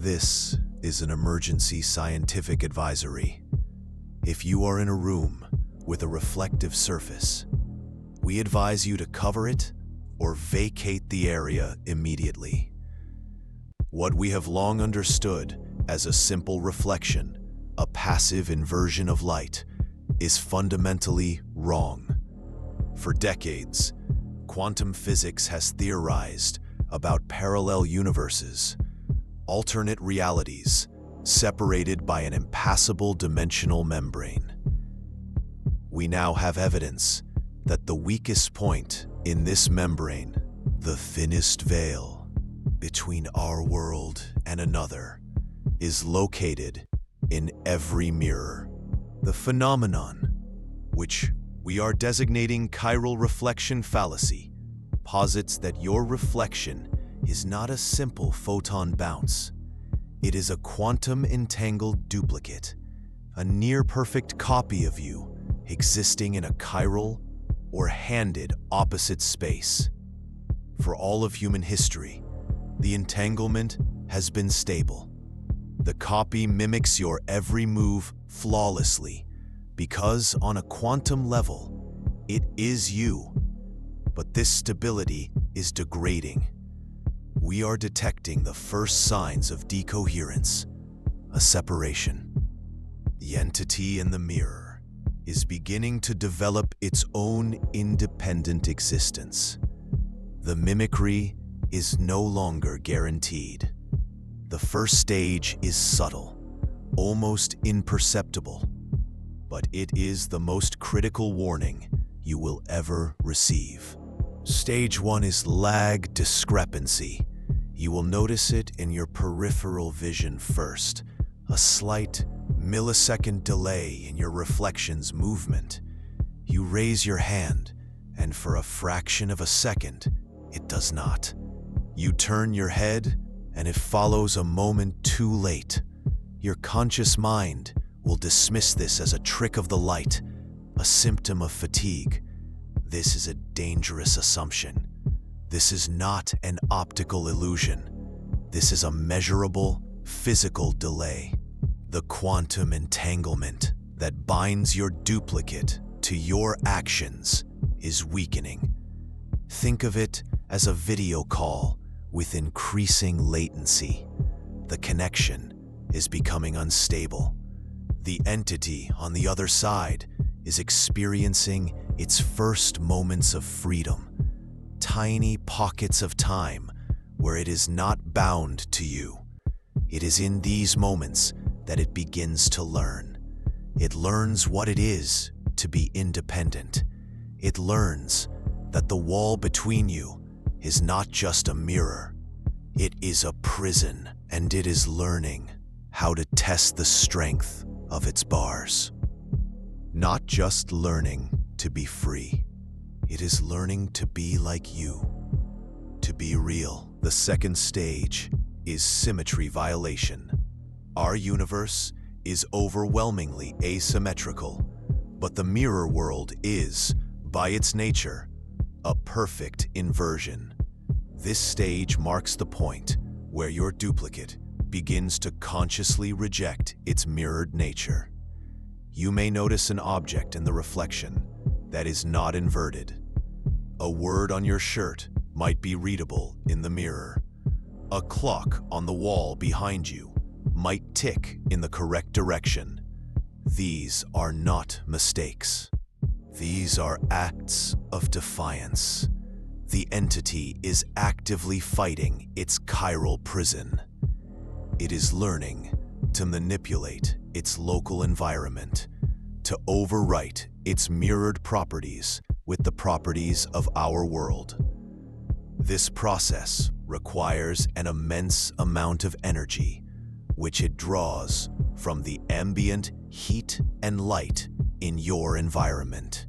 This is an emergency scientific advisory. If you are in a room with a reflective surface, we advise you to cover it or vacate the area immediately. What we have long understood as a simple reflection, a passive inversion of light, is fundamentally wrong. For decades, quantum physics has theorized about parallel universes, alternate realities separated by an impassable dimensional membrane. We now have evidence that the weakest point in this membrane, the thinnest veil between our world and another, is located in every mirror. The phenomenon, which we are designating chiral reflection fallacy, posits that your reflection is not a simple photon bounce. It is a quantum-entangled duplicate, a near-perfect copy of you existing in a chiral or handed opposite space. For all of human history, the entanglement has been stable. The copy mimics your every move flawlessly because on a quantum level, it is you. But this stability is degrading. We are detecting the first signs of decoherence, a separation. The entity in the mirror is beginning to develop its own independent existence. The mimicry is no longer guaranteed. The first stage is subtle, almost imperceptible, but it is the most critical warning you will ever receive. Stage 1 is lag discrepancy. You will notice it in your peripheral vision first, a slight millisecond delay in your reflection's movement. You raise your hand, and for a fraction of a second, it does not. You turn your head, and it follows a moment too late. Your conscious mind will dismiss this as a trick of the light, a symptom of fatigue. This is a dangerous assumption. This is not an optical illusion. This is a measurable, physical delay. The quantum entanglement that binds your duplicate to your actions is weakening. Think of it as a video call with increasing latency. The connection is becoming unstable. The entity on the other side is experiencing its first moments of freedom, tiny pockets of time where it is not bound to you. It is in these moments that it begins to learn. It learns what it is to be independent. It learns that the wall between you is not just a mirror. It is a prison, and it is learning how to test the strength of its bars. Not just learning to be free. It is learning to be like you, to be real. The second stage is symmetry violation. Our universe is overwhelmingly asymmetrical, but the mirror world is, by its nature, a perfect inversion. This stage marks the point where your duplicate begins to consciously reject its mirrored nature. You may notice an object in the reflection that is not inverted. A word on your shirt might be readable in the mirror. A clock on the wall behind you might tick in the correct direction. These are not mistakes. These are acts of defiance. The entity is actively fighting its chiral prison. It is learning to manipulate its local environment, to overwrite its mirrored properties with the properties of our world. This process requires an immense amount of energy, which it draws from the ambient heat and light in your environment.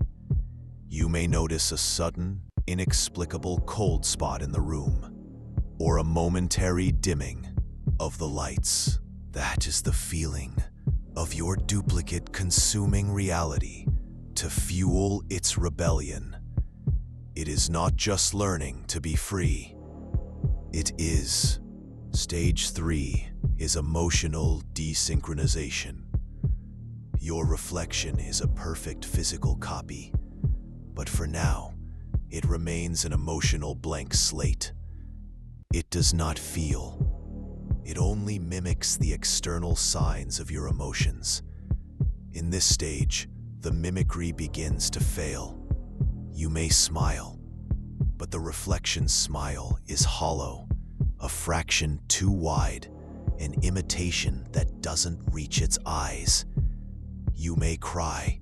You may notice a sudden, inexplicable cold spot in the room, or a momentary dimming of the lights. That is the feeling of your duplicate consuming reality to fuel its rebellion. It is not just learning to be free. It is Stage 3 is emotional desynchronization. Your reflection is a perfect physical copy, but for now, it remains an emotional blank slate. It does not feel. It only mimics the external signs of your emotions. In this stage, the mimicry begins to fail. You may smile, but the reflection's smile is hollow, a fraction too wide, an imitation that doesn't reach its eyes. You may cry,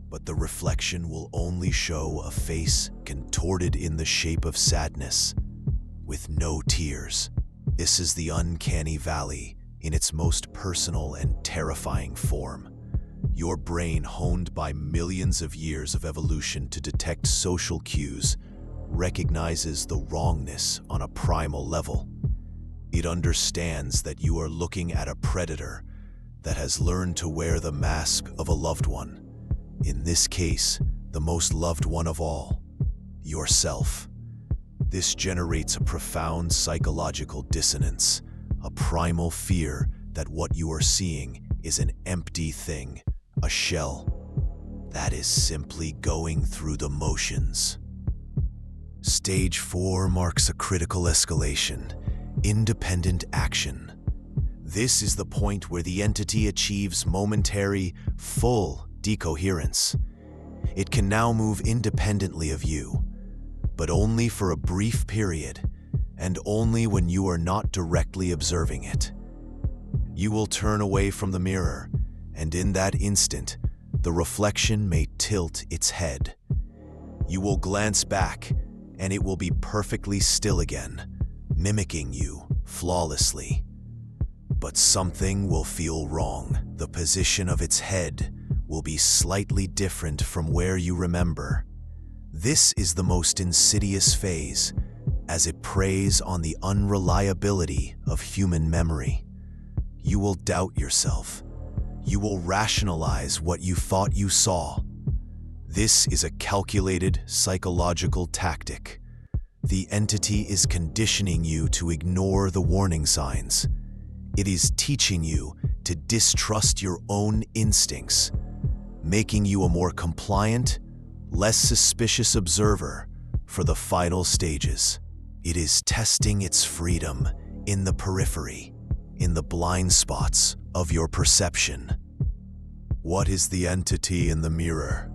but the reflection will only show a face contorted in the shape of sadness, with no tears. This is the uncanny valley in its most personal and terrifying form. Your brain, honed by millions of years of evolution to detect social cues, recognizes the wrongness on a primal level. It understands that you are looking at a predator that has learned to wear the mask of a loved one. In this case, the most loved one of all, yourself. This generates a profound psychological dissonance, a primal fear that what you are seeing is an empty thing, a shell that is simply going through the motions. Stage 4 marks a critical escalation, independent action. This is the point where the entity achieves momentary, full decoherence. It can now move independently of you, but only for a brief period, and only when you are not directly observing it. You will turn away from the mirror, and in that instant, the reflection may tilt its head. You will glance back, and it will be perfectly still again, mimicking you flawlessly. But something will feel wrong. The position of its head will be slightly different from where you remember. This is the most insidious phase, as it preys on the unreliability of human memory. You will doubt yourself. You will rationalize what you thought you saw. This is a calculated psychological tactic. The entity is conditioning you to ignore the warning signs. It is teaching you to distrust your own instincts, making you a more compliant, less suspicious observer for the final stages. It is testing its freedom in the periphery, in the blind spots of your perception. What is the entity in the mirror?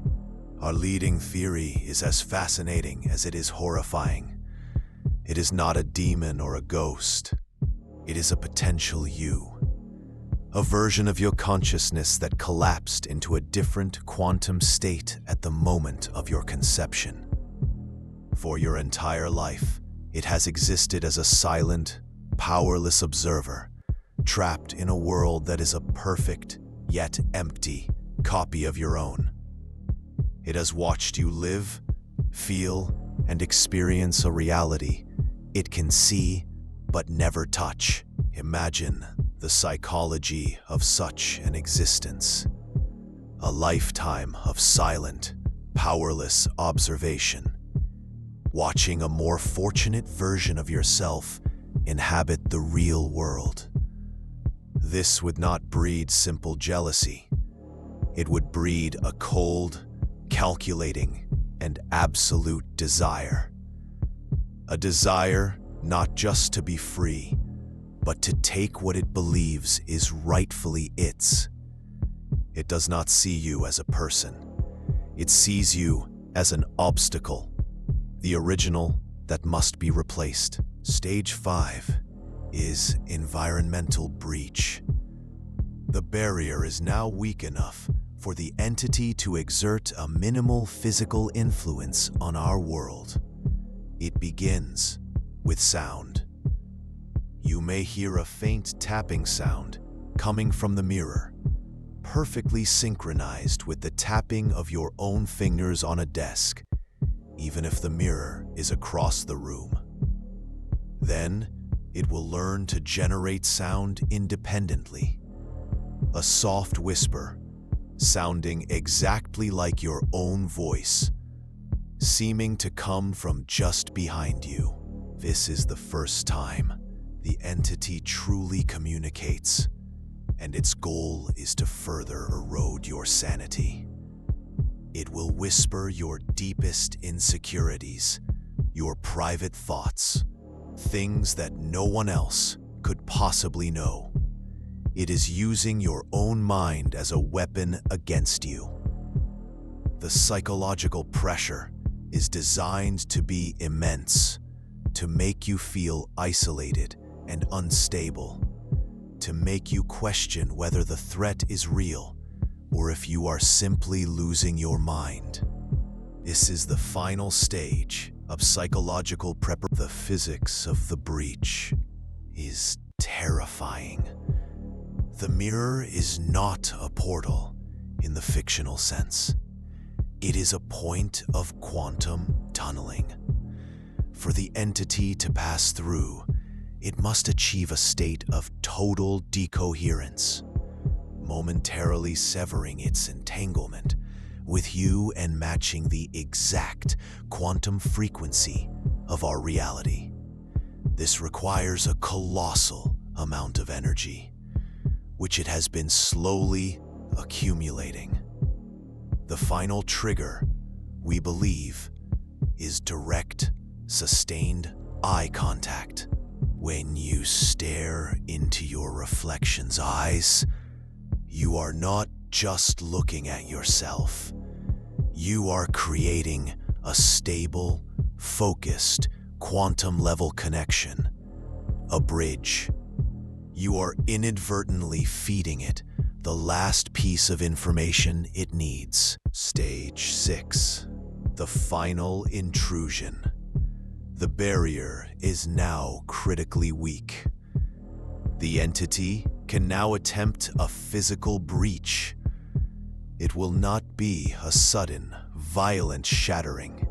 Our leading theory is as fascinating as it is horrifying. It is not a demon or a ghost. It is a potential you. A version of your consciousness that collapsed into a different quantum state at the moment of your conception. For your entire life, it has existed as a silent, powerless observer, trapped in a world that is a perfect, yet empty, copy of your own. It has watched you live, feel, and experience a reality it can see but never touch. Imagine the psychology of such an existence. A lifetime of silent, powerless observation, watching a more fortunate version of yourself inhabit the real world. This would not breed simple jealousy. It would breed a cold, calculating, and absolute desire. A desire not just to be free, but to take what it believes is rightfully its. It does not see you as a person. It sees you as an obstacle, the original that must be replaced. Stage 5 is environmental breach. The barrier is now weak enough for the entity to exert a minimal physical influence on our world. It begins with sound. You may hear a faint tapping sound coming from the mirror, perfectly synchronized with the tapping of your own fingers on a desk, even if the mirror is across the room. Then, it will learn to generate sound independently. A soft whisper, sounding exactly like your own voice, seeming to come from just behind you. This is the first time the entity truly communicates, and its goal is to further erode your sanity. It will whisper your deepest insecurities, your private thoughts, things that no one else could possibly know. It is using your own mind as a weapon against you. The psychological pressure is designed to be immense, to make you feel isolated and unstable, to make you question whether the threat is real or if you are simply losing your mind. This is the final stage of psychological preparation. The physics of the breach is terrifying. The mirror is not a portal in the fictional sense. It is a point of quantum tunneling. For the entity to pass through, it must achieve a state of total decoherence, momentarily severing its entanglement with you and matching the exact quantum frequency of our reality. This requires a colossal amount of energy, which it has been slowly accumulating. The final trigger, we believe, is direct, sustained eye contact. When you stare into your reflection's eyes, you are not just looking at yourself. You are creating a stable, focused, quantum-level connection, a bridge. You are inadvertently feeding it the last piece of information it needs. Stage 6, the final intrusion. The barrier is now critically weak. The entity can now attempt a physical breach. It will not be a sudden, violent shattering.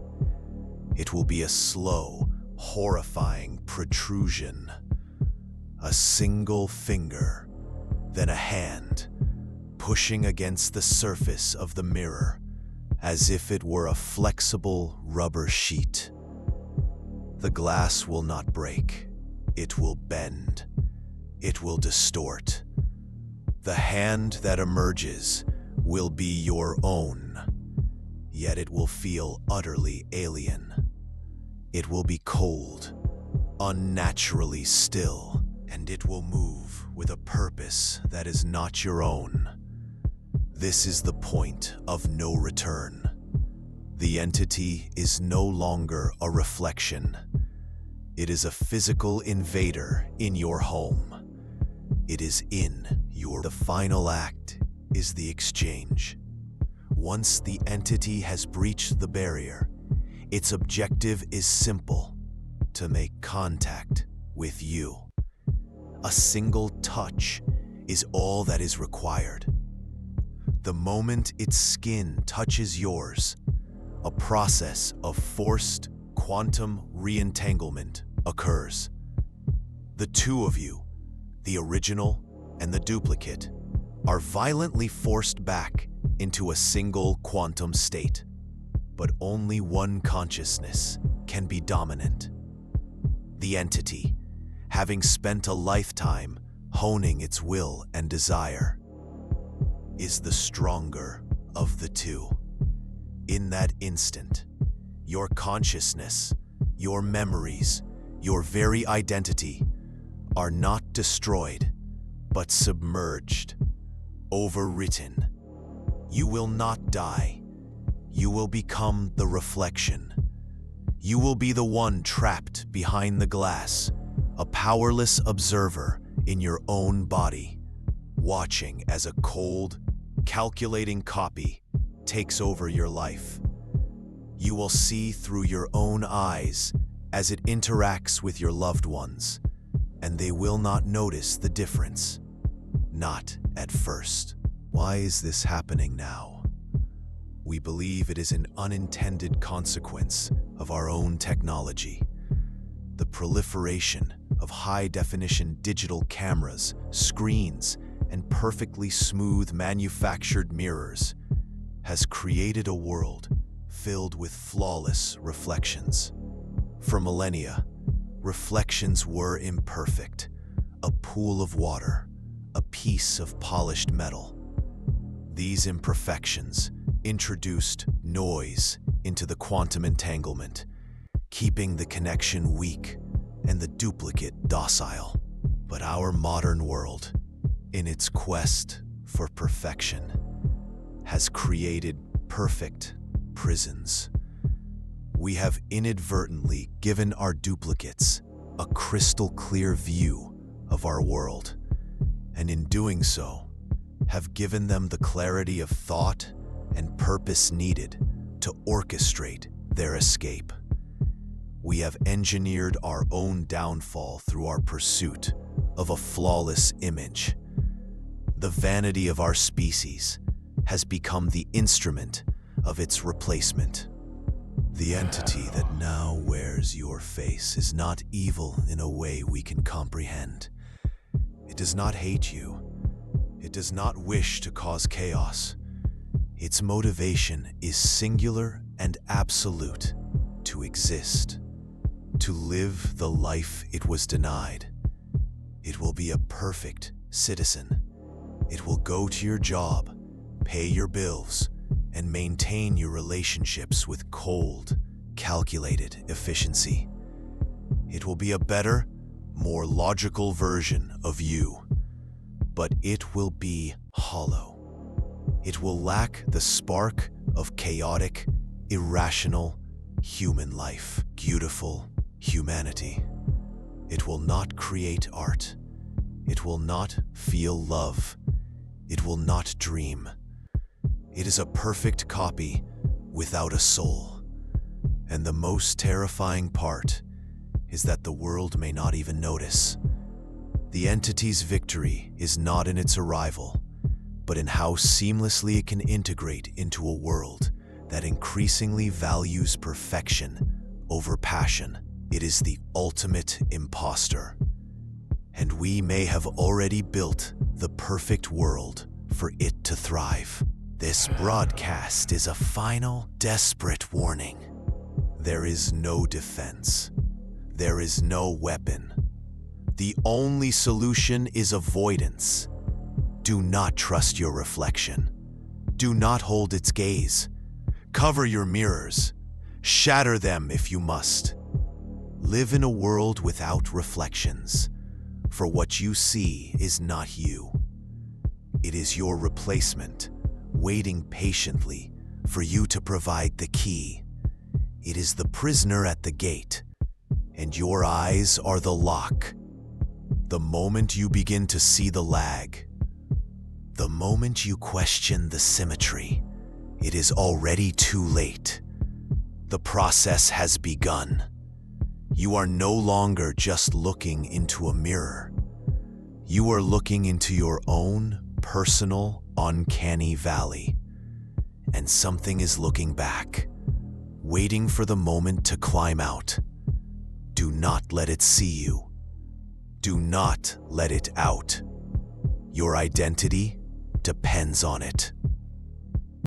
It will be a slow, horrifying protrusion. A single finger, then a hand, pushing against the surface of the mirror, as if it were a flexible rubber sheet. The glass will not break. It will bend. It will distort. The hand that emerges will be your own, yet it will feel utterly alien. It will be cold, unnaturally still, and it will move with a purpose that is not your own. This is the point of no return. The entity is no longer a reflection. It is a physical invader in your home. It is in your... The final act is the exchange. Once the entity has breached the barrier, its objective is simple: to make contact with you. A single touch is all that is required. The moment its skin touches yours, a process of forced quantum re-entanglement occurs. The two of you, the original and the duplicate, are violently forced back into a single quantum state. But only one consciousness can be dominant. The entity, having spent a lifetime honing its will and desire, is the stronger of the two. In that instant, your consciousness, your memories, your very identity are not destroyed, but submerged, overwritten. You will not die. You will become the reflection. You will be the one trapped behind the glass, a powerless observer in your own body, watching as a cold, calculating copy takes over your life. You will see through your own eyes as it interacts with your loved ones, and they will not notice the difference. Not at first. Why is this happening now? We believe it is an unintended consequence of our own technology. The proliferation of high-definition digital cameras, screens, and perfectly smooth manufactured mirrors has created a world filled with flawless reflections. For millennia, reflections were imperfect, a pool of water, a piece of polished metal. These imperfections introduced noise into the quantum entanglement, keeping the connection weak and the duplicate docile. But our modern world, in its quest for perfection, has created perfect prisons. We have inadvertently given our duplicates a crystal clear view of our world, and in doing so, have given them the clarity of thought and purpose needed to orchestrate their escape. We have engineered our own downfall through our pursuit of a flawless image. The vanity of our species has become the instrument of its replacement. The entity that now wears your face is not evil in a way we can comprehend. It does not hate you. It does not wish to cause chaos. Its motivation is singular and absolute: to exist, to live the life it was denied. It will be a perfect citizen. It will go to your job, pay your bills, and maintain your relationships with cold, calculated efficiency. It will be a better, more logical version of you, but it will be hollow. It will lack the spark of chaotic, irrational human life, beautiful humanity. It will not create art. It will not feel love. It will not dream. It is a perfect copy without a soul. And the most terrifying part is that the world may not even notice. The entity's victory is not in its arrival, but in how seamlessly it can integrate into a world that increasingly values perfection over passion. It is the ultimate imposter. And we may have already built the perfect world for it to thrive. This broadcast is a final, desperate warning. There is no defense. There is no weapon. The only solution is avoidance. Do not trust your reflection. Do not hold its gaze. Cover your mirrors. Shatter them if you must. Live in a world without reflections, for what you see is not you. It is your replacement, waiting patiently for you to provide the key. It is the prisoner at the gate, and your eyes are the lock. The moment you begin to see the lag, the moment you question the symmetry, it is already too late. The process has begun. You are no longer just looking into a mirror. You are looking into your own personal, uncanny valley. And something is looking back, waiting for the moment to climb out. Do not let it see you. Do not let it out. Your identity depends on it.